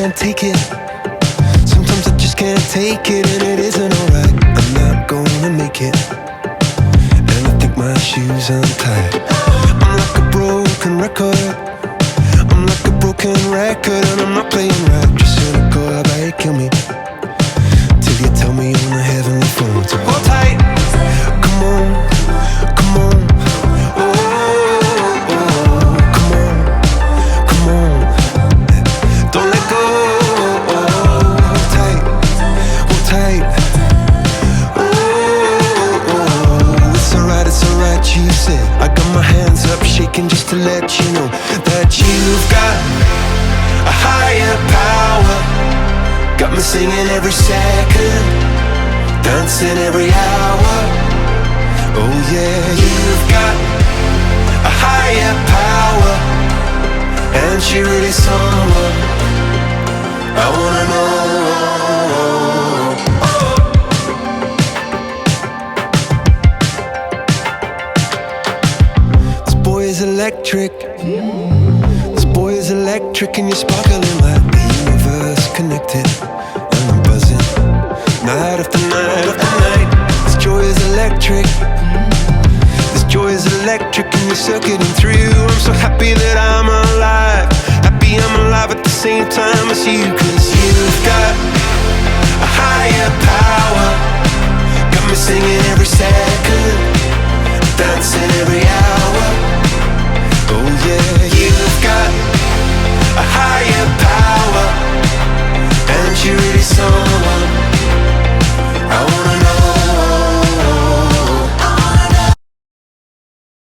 can't take it. Sometimes I just can't take it, and it isn't alright. I'm not gonna make it, and I think my shoes untied. I'm like a broken record. I'm like a broken record, and I'm not playing right. Just cynical, how about you kill me till you tell me on the heavenly phone. So hold tight, come on, come on. Oh, oh, come on, come on. Don't let go. Oh, hold tight, hold tight. Oh, oh, it's alright, you said. I got my hands up shaking just to let you know that you've got a higher power. Got me singing every second, dancing every hour. Oh yeah, you've got a higher power, and she really someone I wanna know. This boy is electric. This boy is electric, and you're sparkling like the universe connected. And I'm buzzing night after night after night. This joy is electric. This joy is electric, and you're circuiting through. I'm so happy that I'm alive. Happy I'm alive at the same time as you. 'Cause you've got a higher power. Got me singing every second, dancing every hour. Oh yeah, you've got a higher power.